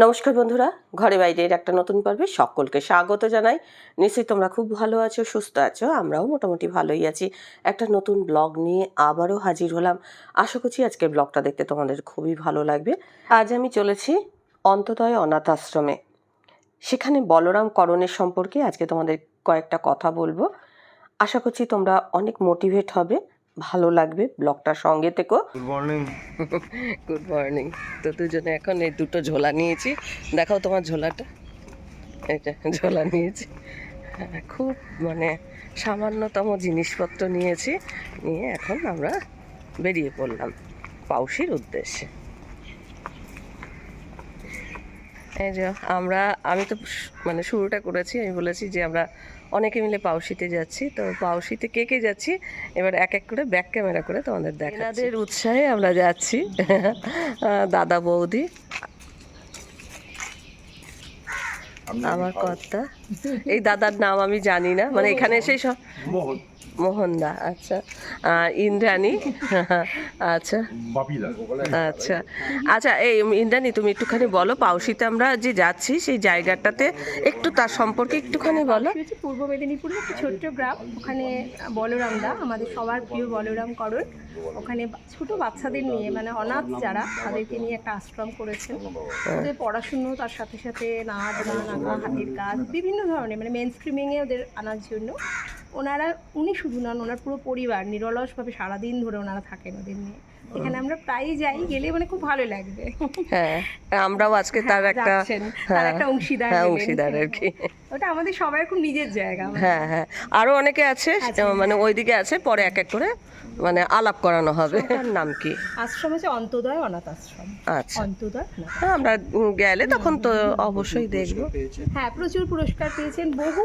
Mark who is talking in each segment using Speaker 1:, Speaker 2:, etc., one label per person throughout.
Speaker 1: নমস্কার বন্ধুরা, ঘরে বাইরের একটা নতুন পর্বে সকলকে স্বাগত জানাই। নিশ্চয়ই তোমরা খুব ভালো আছো, সুস্থ আছো। আমরাও মোটামুটি ভালোই আছি। একটা নতুন ব্লগ নিয়ে আবারও হাজির হলাম। আশা করছি আজকের ব্লগটা দেখতে তোমাদের খুবই ভালো লাগবে। আজ আমি চলেছি অন্তোদয় অনাথ আশ্রমে। সেখানে বলরাম করণের সম্পর্কে আজকে তোমাদের কয়েকটা কথা বলবো। আশা করছি তোমরা অনেক মোটিভেট হবে, ভালো লাগবে। ব্লগটার সঙ্গে থেকো।
Speaker 2: Good morning.
Speaker 1: Good morning. তো দুজনে এখন এই দুটো ঝোলা নিয়েছি। দেখাও তোমার ঝোলাটা। এটা ঝোলা নিয়েছি। খুব সামান্যতম জিনিসপত্র নিয়েছি, নিয়ে এখন আমরা বেরিয়ে পড়লাম পাউশির উদ্দেশ্যে। এই যে আমি তো শুরুটা করেছি, আমি বলেছি যে আমরা অনেকে মিলে পাউশিতে যাচ্ছি। তো পাউশিতে কে কে যাচ্ছি এবার এক এক করে ব্যাক ক্যামেরা করে তোমাদের দেখাচ্ছি। এনাদের উৎসাহে আমরা যাচ্ছি। দাদা বৌদি, আমার কর্তা। এই দাদার নাম আমি জানি না, এখানে এসেই সব মোহনদা, আচ্ছা, ইন্দ্রাণী, আচ্ছা আচ্ছা আচ্ছা। এই ইন্দ্রাণী, তুমি একটুখানি বলো পাউশিতে আমরা যে যাচ্ছি সেই জায়গাটাতে একটু তার সম্পর্কে একটুখানি বলো।
Speaker 3: পূর্ব মেদিনীপুরের একটা ছোট্ট গ্রাম, ওখানে বলরামদা, আমাদের সবার প্রিয় বলরাম করণ, ওখানে ছোট বাচ্চাদের নিয়ে অনাথ যারা তাদেরকে নিয়ে একটা আশ্রম করেছেন। ওদের পড়াশুনো, তার সাথে সাথে নাচ গান, আঁকা, হাতের কাজ, বিভিন্ন ধরনের মেন স্ট্রিমিংয়ে ওদের আনার জন্য উনি শুধু নন, ওনার পুরো পরিবার নিরলসভাবে সারাদিন ধরে ওনারা থাকেন ওদের নিয়ে। এখানে আমরা প্রায়ই যাই, গেলে খুব ভালো লাগবে।
Speaker 1: হ্যাঁ, আমরাও আজকে তার একটা অংশীদার আর কি।
Speaker 3: ওটা আমাদের সবাই খুব নিজের জায়গা।
Speaker 1: হ্যাঁ হ্যাঁ, আরো অনেকে আছে, ওইদিকে আছে, পরে এক এক করে আলাপ করানো হবে। তার নাম কি?
Speaker 3: আশ্রম হচ্ছে অন্তোদয় অনাথ আশ্রম।
Speaker 1: আচ্ছা,
Speaker 3: অন্তোদয়।
Speaker 1: হ্যাঁ, আমরা গেলে তখন তো অবশ্যই দেখবো।
Speaker 3: হ্যাঁ, প্রচুর পুরস্কার পেয়েছেন, বহু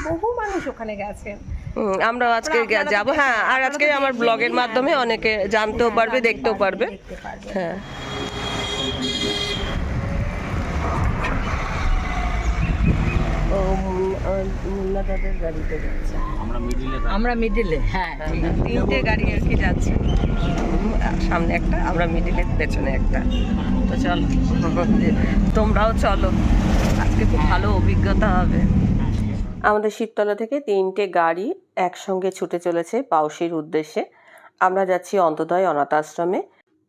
Speaker 3: বহু মানুষ ওখানে গেছেন।
Speaker 1: আমরা আজকে যাবো। হ্যাঁ, আর আজকে আমার ব্লগের মাধ্যমে অনেকে জানতেও পারবে, দেখতেও পারবে। হ্যাঁ, মুন্না দাদের গাড়িতে যাচ্ছে, আমরা মিডিলে। হ্যাঁ, তিনটে গাড়ি আর কি যাচ্ছে, সামনে একটা, আমরা মিডিলের পেছনে একটা। তো চলো, তোমরাও চলো, আজকে খুব ভালো অভিজ্ঞতা হবে। আমাদের শিবতলা থেকে তিনটে গাড়ি একসঙ্গে ছুটে চলেছে পাউশির উদ্দেশ্যে। আমরা যাচ্ছি অন্তোদয় অনাথ আশ্রমে।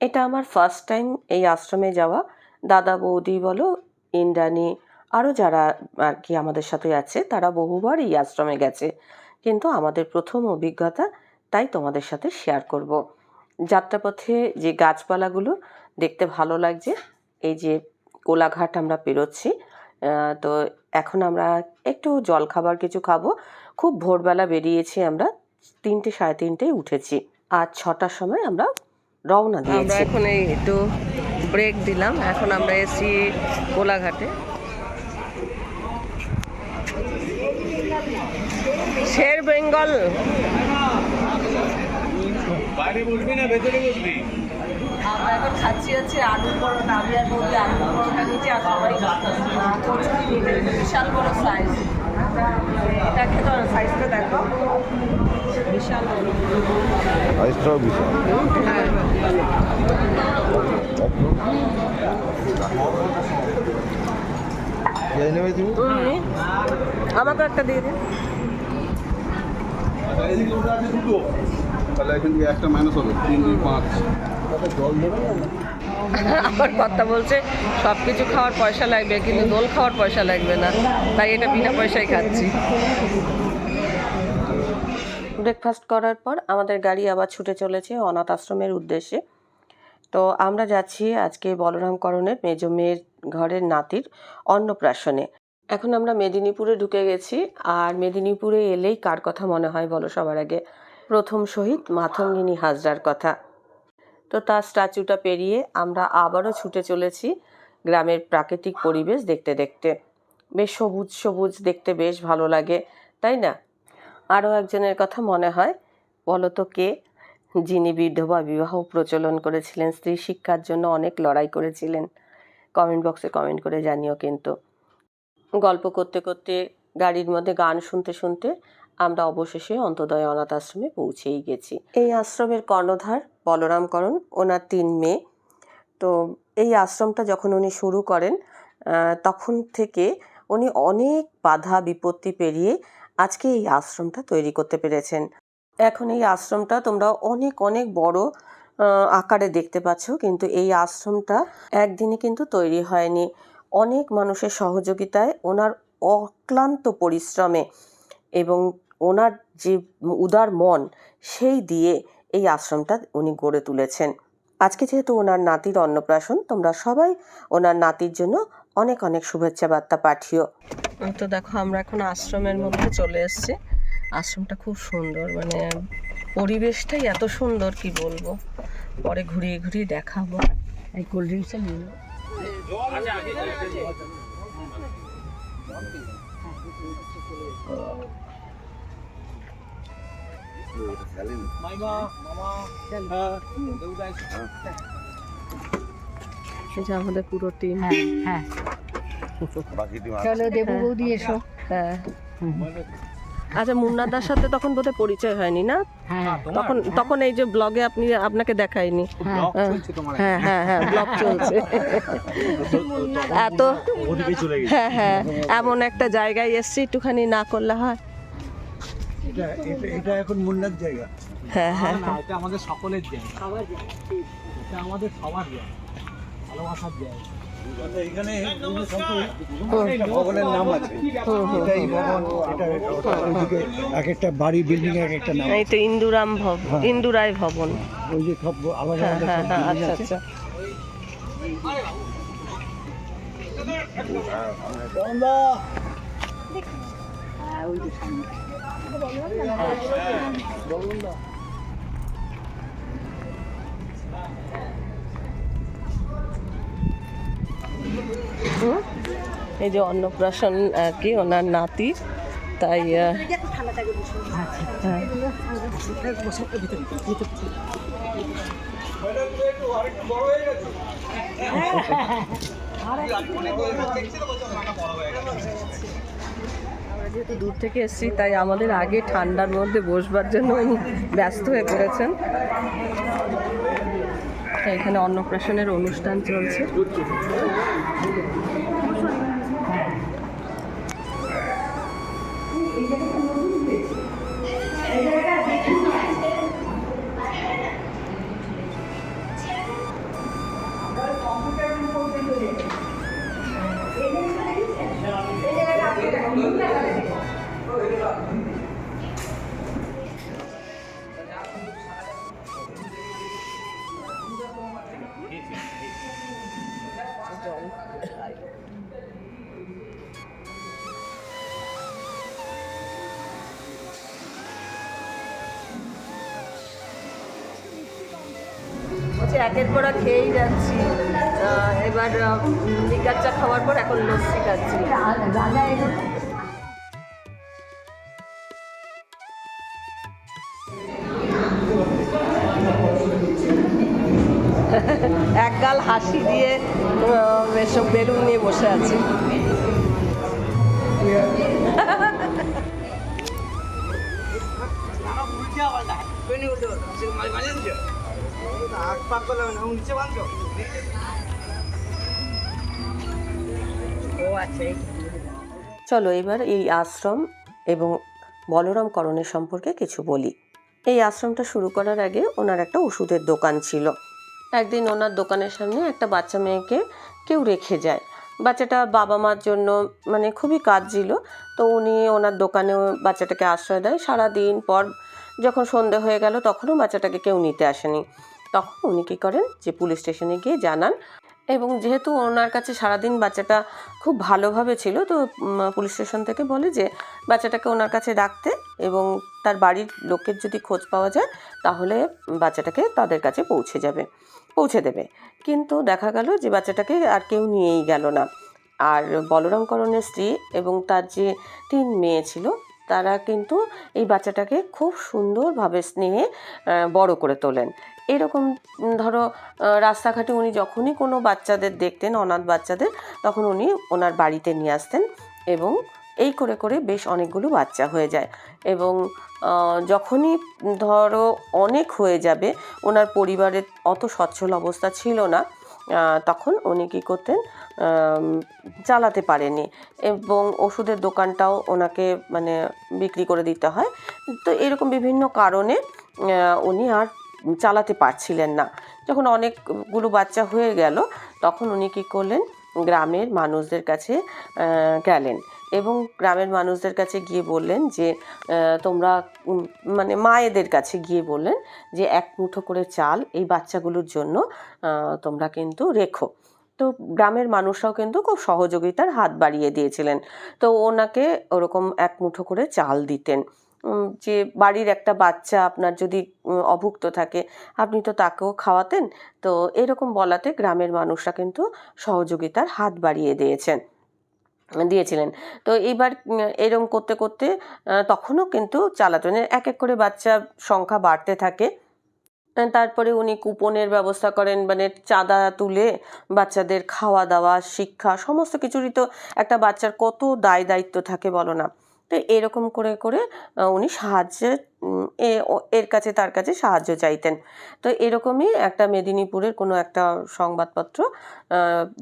Speaker 1: এটা আমার ফার্স্ট টাইম এই আশ্রমে যাওয়া। দাদা বৌদি বলো, ইন্দ্রাণী, আরও যারা আর কি আমাদের সাথে আছে তারা বহুবার এই আশ্রমে গেছে, কিন্তু আমাদের প্রথম অভিজ্ঞতা, তাই তোমাদের সাথে শেয়ার করব। যাত্রাপথে যে গাছপালাগুলো দেখতে ভালো লাগছে, এই যে কোলাঘাট আমরা পেরোচ্ছি। তো এখন আমরা একটু জলখাবার কিছু খাবো। খুব ভোরবেলা বেরিয়েছি আমরা, 3টে সাড়ে 3টেয় উঠেছি, আর 6টার সময় আমরা রওনা দিয়েছি। আমরা এখন এই একটু ব্রেক দিলাম, এখন আমরা এসেছি কোলাঘাটে। শের বেঙ্গল।
Speaker 2: বাইরে বসবি না ভেতরে বসবি?
Speaker 1: আমরা এখন খাচ্ছি হচ্ছে আলুর পরোটা। আমি আর বৌদি আলুর পরোটা নিচ্ছি, আর সবাই কচুরি নিতে, বিশাল বড় সাইজ। এটা খেতে হবে, সাইজটা দেখো, বিশাল বড়।
Speaker 2: সাইজটাও বিশাল।
Speaker 1: আমাকে একটা দিয়ে দিন।
Speaker 2: তাহলে এখান থেকে একটা মাইনাস হবে, 3 2 5।
Speaker 1: আমার কথা বলছে সব কিছু খাওয়ার পয়সা লাগবে, কিন্তু দোল খাওয়ার পয়সা লাগবে না, তাই এটা বিনা পয়সায় খাচ্ছি। ব্রেকফাস্ট করার পর আমাদের গাড়ি আবার ছুটে চলেছে অনাথ আশ্রমের উদ্দেশ্যে। তো আমরা যাচ্ছি আজকে বলরাম করণের মেজ মেয়ের ঘরের নাতির অন্নপ্রাশনে। এখন আমরা মেদিনীপুরে ঢুকে গেছি, আর মেদিনীপুরে এলেই কার কথা মনে হয় বলো সবার আগে? প্রথম শহীদ মাতঙ্গিনী হাজরার কথা। তো তার স্ট্যাচুটা পেরিয়ে আমরা আবারও ছুটে চলেছি গ্রামের প্রাকৃতিক পরিবেশ দেখতে দেখতে। বেশ সবুজ সবুজ দেখতে বেশ ভালো লাগে, তাই না? আরও একজনের কথা মনে হয়, বলো তো কে? যিনি বিধবা বিবাহ প্রচলন করেছিলেন, স্ত্রী শিক্ষার জন্য অনেক লড়াই করেছিলেন। কমেন্ট বক্সে কমেন্ট করে জানিও। কিন্তু গল্প করতে করতে, গাড়ির মধ্যে গান শুনতে শুনতে আমরা অবশেষে অন্তোদয় অনাথ আশ্রমে পৌঁছেই গেছি। এই আশ্রমের কর্ণধার বলরাম করণ, ওনার 3 মেয়ে। তো এই আশ্রমটা যখন উনি শুরু করেন তখন থেকে উনি অনেক বাধা বিপত্তি পেরিয়ে আজকে এই আশ্রমটা তৈরি করতে পেরেছেন। এখন এই আশ্রমটা তোমরা অনেক অনেক বড় আকারে দেখতে পাচ্ছ, কিন্তু এই আশ্রমটা একদিনে কিন্তু তৈরি হয়নি। অনেক মানুষের সহযোগিতায়, ওনার অক্লান্ত পরিশ্রমে এবং ওনার যে উদার মন সেই দিয়ে এই আশ্রমটা উনি গড়ে তুলেছেন। আজকে যেহেতু ওনার নাতির অন্নপ্রাশন, তোমরা সবাই ওনার নাতির জন্য অনেক অনেক শুভেচ্ছা বার্তা পাঠিও। তো দেখো আমরা এখন আশ্রমের মধ্যে চলে এসেছি। আশ্রমটা খুব সুন্দর, মানে পরিবেশটাই এত সুন্দর কি বলবো, পরে ঘুরিয়ে ঘুরিয়ে দেখাবো। এই কোল্ড ড্রিঙ্কসটা নিয়ে নাও। এটা আমাদের পুরো টিম।
Speaker 3: হ্যাঁ চলো দেবু বৌদি এসো।
Speaker 1: হ্যাঁ আচ্ছা, মুন্নাদার সাথে তখন বোধহয় পরিচয় হয়নি না? তখন এই যে ব্লগে আপনাকে দেখায়নি। হ্যাঁ হ্যাঁ হ্যাঁ ব্লগ চলছে। এত হ্যাঁ হ্যাঁ এমন একটা জায়গায় এসছি, একটুখানি না করলে হয়?
Speaker 4: এটা এখন মুন্নার জায়গা।
Speaker 1: হ্যাঁ হ্যাঁ
Speaker 4: এটা আমাদের সকলের জায়গা, এটা আমাদের সবার জায়গা, ভালোবাসার জায়গা। এখানে ভবনের নাম আছে, এটাই ভবন, এটা এক একটা বাড়ি বিল্ডিং এক একটা নাম।
Speaker 1: এই তো ইন্দুরাম ভবন, ইন্দুরাই ভবন।
Speaker 4: ওই যে সব আলাদা
Speaker 1: হ্যাঁ
Speaker 4: আলাদা
Speaker 1: হ্যাঁ
Speaker 4: সব
Speaker 1: হ্যাঁ
Speaker 4: building
Speaker 1: আচ্ছা
Speaker 4: আছে।
Speaker 1: আচ্ছা। এই যে অন্নপ্রাশন আর কি ওনার নাতি, তাই হ্যাঁ। আমরা যেহেতু দূর থেকে এসেছি, তাই আমাদের আগে ঠান্ডার মধ্যে বসবার জন্য উনি ব্যস্ত হয়ে পড়েছেন। এখানে অন্নপ্রাশনের অনুষ্ঠান চলছে। একের পর এক খেয়েই যাচ্ছি। এবার লিকার চা খাওয়ার পর এখন লস্যি খাচ্ছি। একগাল হাসি দিয়ে এসব বেলুন নিয়ে বসে আছে। চলো এবার এই আশ্রম এবং বলরাম করণের সম্পর্কে কিছু বলি। এই আশ্রমটা শুরু করার আগে ওনার একটা ওষুধের দোকান ছিল। একদিন ওনার দোকানের সামনে একটা বাচ্চা মেয়েকে কেউ রেখে যায়। বাচ্চাটা বাবা মার জন্য মানে খুবই কাঁদছিল, তো উনি ওনার দোকানে বাচ্চাটাকে আশ্রয় দেয়। সারাদিন পর যখন সন্ধে হয়ে গেল তখনও বাচ্চাটাকে কেউ নিতে আসেনি। তখন উনি কী করেন, যে পুলিশ স্টেশনে গিয়ে জানান, এবং যেহেতু ওনার কাছে সারাদিন বাচ্চাটা খুব ভালোভাবে ছিল, তো পুলিশ স্টেশন থেকে বলে যে বাচ্চাটাকে ওনার কাছে রাখতে, এবং তার বাড়ির লোকের যদি খোঁজ পাওয়া যায় তাহলে বাচ্চাটাকে তাদের কাছে পৌঁছে দেবে। কিন্তু দেখা গেল যে বাচ্চাটাকে আর কেউ নিয়েই গেল না। আর বলরাম করণের স্ত্রী এবং তার যে 3 মেয়ে ছিল, তারা কিন্তু এই বাচ্চাটাকে খুব সুন্দরভাবে স্নেহে বড় করে তোলেন। এরকম ধরো রাস্তাঘাটে উনি যখনই কোনো বাচ্চাদের দেখতেন, অনাথ বাচ্চাদের, তখন উনি ওনার বাড়িতে নিয়ে আসতেন, এবং এই করে করে বেশ অনেকগুলো বাচ্চা হয়ে যায়। এবং যখনই ধরো অনেক হয়ে যাবে, ওনার পরিবারের অত সচ্ছল অবস্থা ছিল না, তখন উনি কী করতেন, চালাতে পারেনি এবং ওষুধের দোকানটাও ওনাকে মানে বিক্রি করে দিতে হয়। তো এরকম বিভিন্ন কারণে উনি আর চালাতে পারছিলেন না। যখন অনেকগুলো বাচ্চা হয়ে গেল তখন উনি কী করলেন, গ্রামের মানুষদের কাছে গেলেন এবং গ্রামের মানুষদের কাছে গিয়ে বললেন যে তোমরা মানে মায়েদের কাছে গিয়ে বললেন যে 1 মুঠো করে চাল এই বাচ্চাগুলোর জন্য তোমরা কিন্তু রেখো। তো গ্রামের মানুষরাও কিন্তু খুব সহযোগিতার হাত বাড়িয়ে দিয়েছিলেন। তো ওনাকে ওরকম 1 মুঠো করে চাল দিতেন। যে বাড়ির একটা বাচ্চা আপনার যদি অভুক্ত থাকে আপনি তো তাকেও খাওয়াতেন। তো এরকম বলাতে গ্রামের মানুষরা কিন্তু সহযোগিতার হাত বাড়িয়ে দিয়েছিলেন। তো এইবার এরম করতে করতে তখনও কিন্তু চালাতেন, এক এক করে বাচ্চার সংখ্যা বাড়তে থাকে। তারপরে উনি কুপনের ব্যবস্থা করেন, মানে চাঁদা তুলে বাচ্চাদের খাওয়া দাওয়া শিক্ষা সমস্ত কিছুরই তো একটা বাচ্চার কত দায় দায়িত্ব থাকে বলো না। তো এরকম করে করে উনি এর কাছে তার কাছে সাহায্য চাইতেন। তো এরকমই একটা মেদিনীপুরের কোনো একটা সংবাদপত্র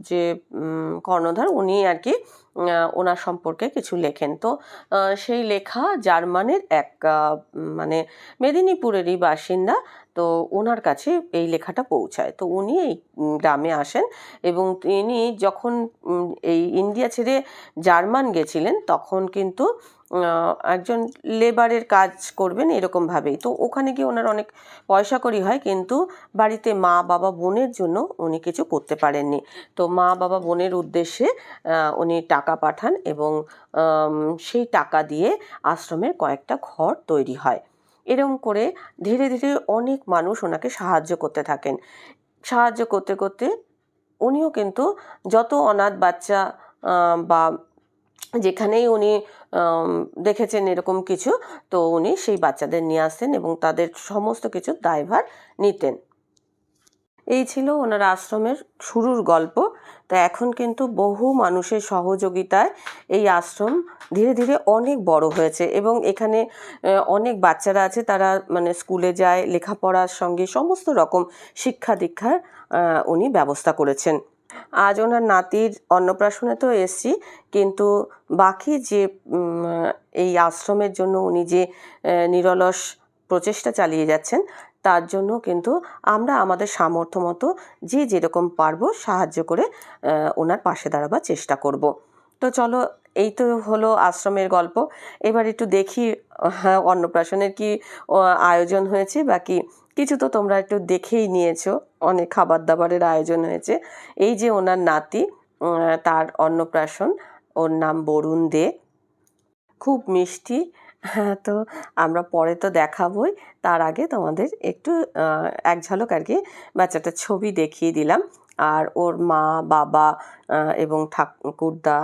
Speaker 1: যে কর্ণধার উনি আর কি ওনার সম্পর্কে কিছু লেখেন। তো সেই লেখা জার্মানের এক মানে মেদিনীপুরেরই বাসিন্দা, তো ওনার কাছে এই লেখাটা পৌঁছায়। তো উনি এই গ্রামে আসেন এবং তিনি যখন এই ইন্ডিয়া ছেড়ে জার্মান গেছিলেন তখন কিন্তু একজন লেবারের কাজ করবেন এরকমভাবেই। তো ওখানে গিয়ে ওনার অনেক পয়সা কড়ি হয়, কিন্তু বাড়িতে মা বাবা বোনের জন্য উনি কিছু করতে পারেননি। তো মা বাবা বোনের উদ্দেশ্যে উনি টাকা পাঠান এবং সেই টাকা দিয়ে আশ্রমের কয়েকটা ঘর তৈরি হয়। এরকম করে ধীরে ধীরে অনেক মানুষ ওনাকে সাহায্য করতে থাকেন। সাহায্য করতে করতে উনিও কিন্তু যত অনাথ বাচ্চা বা যেখানেই উনি দেখেছেন এরকম কিছু, তো উনি সেই বাচ্চাদের নিয়ে আসতেন এবং তাদের সমস্ত কিছুর দায়ভার নিতেন। এই ছিল ওনার আশ্রমের শুরুর গল্প। তা এখন কিন্তু বহু মানুষের সহযোগিতায় এই আশ্রম ধীরে ধীরে অনেক বড় হয়েছে এবং এখানে অনেক বাচ্চারা আছে, তারা মানে স্কুলে যায়, লেখাপড়ার সঙ্গে সমস্ত রকম শিক্ষা দীক্ষার উনি ব্যবস্থা করেছেন। আজ ওনার নাতির অন্নপ্রাশনে তো এসছি, কিন্তু বাকি যে এই আশ্রমের জন্য উনি যে নিরলস প্রচেষ্টা চালিয়ে যাচ্ছেন তার জন্য কিন্তু আমরা আমাদের সামর্থ্য মতো যে যেরকম পারবো সাহায্য করে ওনার পাশে দাঁড়াবার চেষ্টা করব। তো চলো, এই তো হলো আশ্রমের গল্প। এবার একটু দেখি অন্নপ্রাশনের কি আয়োজন হয়েছে, বাকি কিছু তো তোমরা একটু দেখেই নিয়েছো, অনেক খাবার দাবারের আয়োজন হয়েছে। এই যে ওনার নাতি, তার অন্নপ্রাশন, ওর নাম বরুণ দে, খুব মিষ্টি। হ্যাঁ, তো আমরা পরে তো দেখাবই, তার আগে তোমাদের একটু এক ঝলক আর কি বাচ্চাটার ছবি দেখিয়ে দিলাম। আর ওর মা বাবা এবং ঠাকুরদা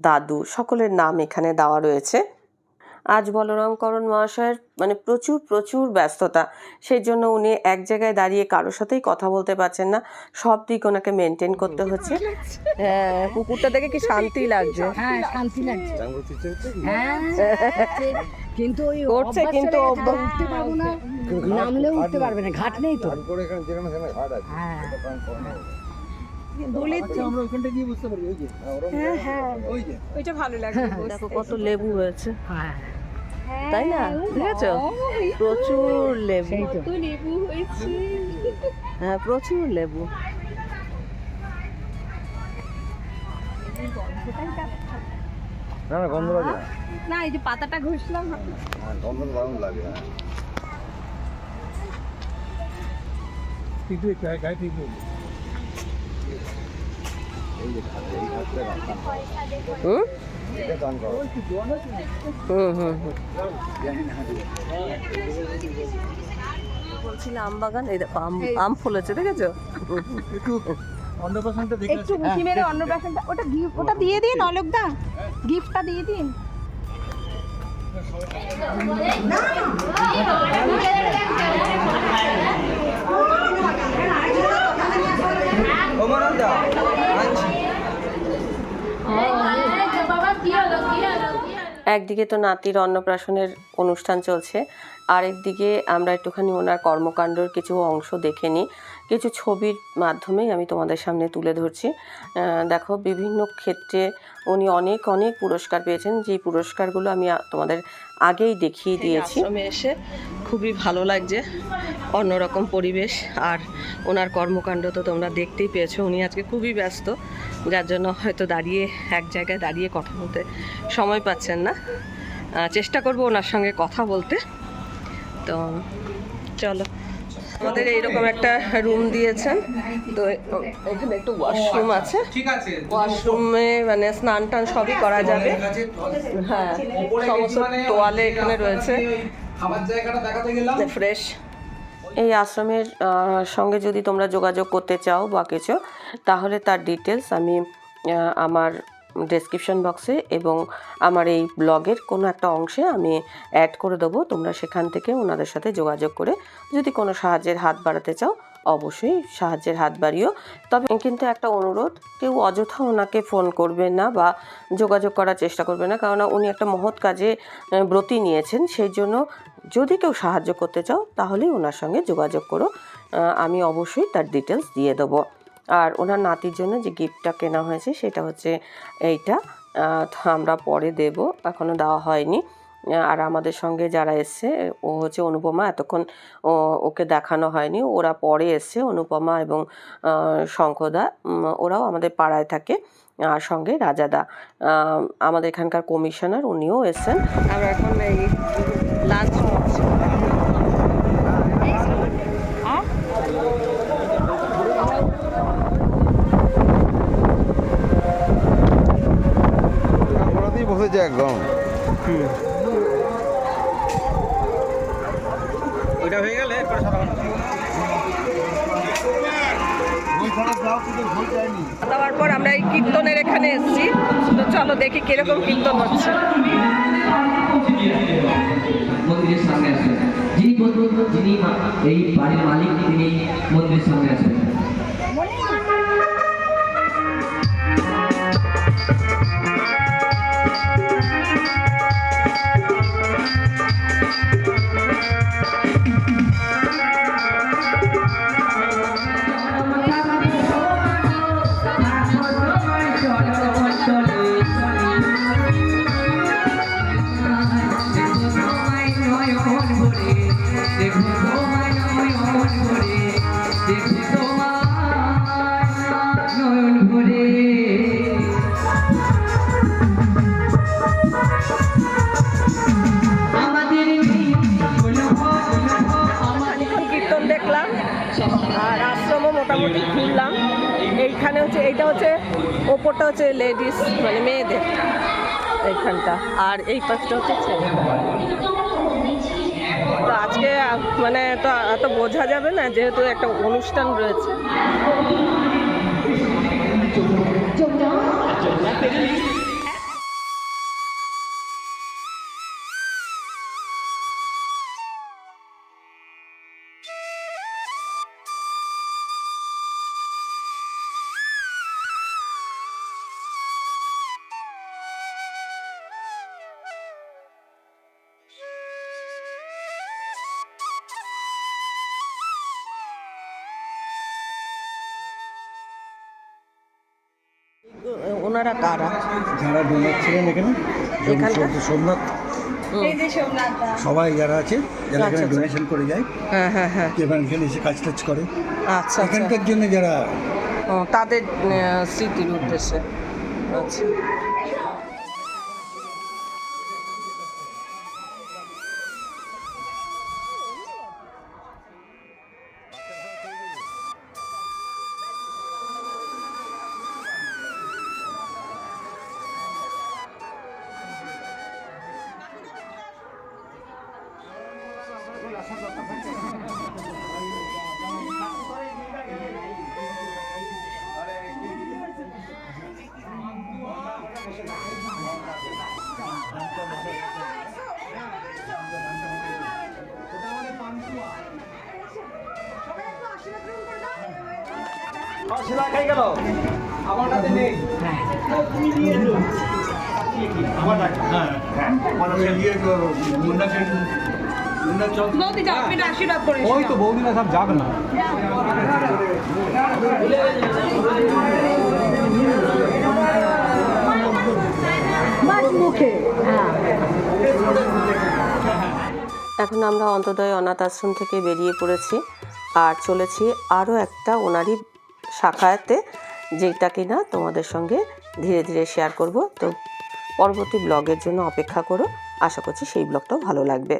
Speaker 1: দাদু সকলের নাম এখানে দেওয়া রয়েছে। আজ বলরামকরণ মহাশয়ের মানে প্রচুর ব্যস্ততা, সেই জন্য উনি এক জায়গায় দাঁড়িয়ে কারোর সাথেই কথা বলতে পারছেন না, সব দিক ওনাকে মেনটেন করতে হচ্ছে। হ্যাঁ, কুকুরটা দেখে কি শান্তি লাগছে।
Speaker 5: হ্যাঁ, শান্তি লাগছে। হ্যাঁ, কিন্তু ওই
Speaker 1: করছে, কিন্তু
Speaker 5: উঠতে পারবো না, নামলেও উঠতে পারবে না, ঘাট নেই তো। হ্যাঁ,
Speaker 4: আমরা ওখানটা গিয়ে বুঝতে পারবি। ওই যে
Speaker 3: হ্যাঁ
Speaker 4: ওই যে
Speaker 3: ওইটা ভালো লাগবে।
Speaker 1: দেখো কত লেবু হয়েছে,
Speaker 5: হ্যাঁ,
Speaker 1: তাই না? দেখেছো প্রচুর লেবু,
Speaker 3: কত লেবু হয়েছে।
Speaker 1: হ্যাঁ প্রচুর লেবু।
Speaker 2: না না, গন্ধ লাগে না।
Speaker 3: না, এই যে পাতাটা ঘষলাম।
Speaker 2: হ্যাঁ, গন্ধ দারুণ লাগে। হ্যাঁ,
Speaker 4: ঠিক গায়ে ঠিক বলবি।
Speaker 2: এই যে খাচ্ছে, এই খাচ্ছে গান করে।
Speaker 1: হুম
Speaker 2: এটা গান করো।
Speaker 1: বলছিলাম আম বাগান, এই দেখো আম ফলেছে, দেখেছো?
Speaker 4: একটু অন্নপ্রাশনটা দেখে
Speaker 3: একটু উঁকি মেরে অন্নপ্রাশনটা ওটা দিয়ে দিন, অলোকদা গিফটটা দিয়ে দিন।
Speaker 1: একদিকে তো নাতির অন্নপ্রাশনের অনুষ্ঠান চলছে, আরেকদিকে আমরা একটুখানি ওনার কর্মকাণ্ডের কিছু অংশ দেখে নিই। কিছু ছবির মাধ্যমেই আমি তোমাদের সামনে তুলে ধরছি। দেখো বিভিন্ন ক্ষেত্রে উনি অনেক অনেক পুরস্কার পেয়েছেন, যেই পুরস্কারগুলো আমি তোমাদের আগেই দেখিয়ে দিয়েছি। আশ্রমে এসে খুবই ভালো লাগছে, অন্যরকম পরিবেশ, আর ওনার কর্মকাণ্ড তো তোমরা দেখতেই পেয়েছো। উনি আজকে খুবই ব্যস্ত, যার জন্য হয়তো দাঁড়িয়ে এক জায়গায় দাঁড়িয়ে কথা বলতে সময় পাচ্ছেন না। চেষ্টা করব ওনার সঙ্গে কথা বলতে। তো চলো, আমাদের এইরকম একটা রুম দিয়েছেন, তো এখানে একটু ওয়াশরুম আছে, ওয়াশরুমে মানে স্নান টান সবই করা যাবে। হ্যাঁ, সমস্ত তোয়ালে এখানে রয়েছে, ফ্রেশ। এই আশ্রমের সঙ্গে যদি তোমরা যোগাযোগ করতে চাও বা কিছু, তাহলে তার ডিটেলস আমি আমার ডেসক্রিপশন বক্সে এবং আমার এই ব্লগের কোনো একটা অংশে আমি অ্যাড করে দেবো। তোমরা সেখান থেকে ওনাদের সাথে যোগাযোগ করে যদি কোনো সাহায্যের হাত বাড়াতে চাও, অবশ্যই সাহায্যের হাত বাড়িও। তবে কিন্তু একটা অনুরোধ, কেউ অযথা ওনাকে ফোন করবে না বা যোগাযোগ করার চেষ্টা করবে না, কারণ উনি একটা মহৎ কাজে ব্রতী নিয়েছেন। সেই জন্য যদি কেউ সাহায্য করতে চাও তাহলেই ওনার সঙ্গে যোগাযোগ করো, আমি অবশ্যই তার ডিটেলস দিয়ে দেবো। আর ওনার নাতির জন্য যে গিফটটা কেনা হয়েছে সেটা হচ্ছে এইটা, আমরা পরে দেব, এখনও দেওয়া হয়নি। আর আমাদের সঙ্গে যারা এসছে, ও হচ্ছে অনুপমা, এতক্ষণ ওকে দেখানো হয়নি, ওরা পরে এসছে, অনুপমা এবং শঙ্খদা, ওরাও আমাদের পাড়ায় থাকে। আর সঙ্গে রাজাদা, আমাদের এখানকার কমিশনার, উনিও এসছেন। আমরা এখন এই লাঞ্চ করছি।
Speaker 2: বসেছে একদম।
Speaker 4: ওইটা হয়ে গেলে এরপরে
Speaker 1: দেওয়ার পর আমরা এই কীর্তনের এখানে এসেছি, তো চলো দেখি কিরকম কীর্তন হচ্ছে।
Speaker 6: মন্দিরের সামনে আসবেন, যিনি যিনি এই বাড়ির মালিক, তিনি মন্দিরের সামনে আসবেন।
Speaker 1: কীর্তন দেখলাম আর আশ্রমও মোটামুটি ঘুরলাম। এইখানে হচ্ছে, এইটা হচ্ছে ওপরটা হচ্ছে লেডিস মানে মেয়েদের এইখানটা, আর এই পাশটা হচ্ছে ছেলে। তো আজকে মানে তো এত বোঝা যাবে না, যেহেতু একটা অনুষ্ঠান রয়েছে। ওনারা কারা?
Speaker 2: যারা ডোনার ছিলেন এখানে, সোমনাথ, সবাই যারা আছে, যারা এখানে ডোনেশন করে যায়,
Speaker 1: হ্যাঁ হ্যাঁ হ্যাঁ,
Speaker 2: এখানে এসে কাজ টাজ করে,
Speaker 1: আচ্ছা,
Speaker 2: এখানকার জন্য যারা,
Speaker 1: তাদের স্মৃতির উদ্দেশ্যে। আচ্ছা,
Speaker 3: বৌদি যাও, আপনি আশীর্বাদ করে এসো।
Speaker 4: ওই তো বৌদিরা সব যাবে না।
Speaker 5: বাস মুখে, হ্যাঁ।
Speaker 1: এখন আমরা অন্তোদয় অনাথ আশ্রম থেকে বেরিয়ে পড়েছি আর চলেছি আরও একটা ওনারই শাখাতে, যেটা কিনা তোমাদের সঙ্গে ধীরে ধীরে শেয়ার করব। তো পরবর্তী ব্লগের জন্য অপেক্ষা করো, আশা করছি সেই ব্লগটাও ভালো লাগবে।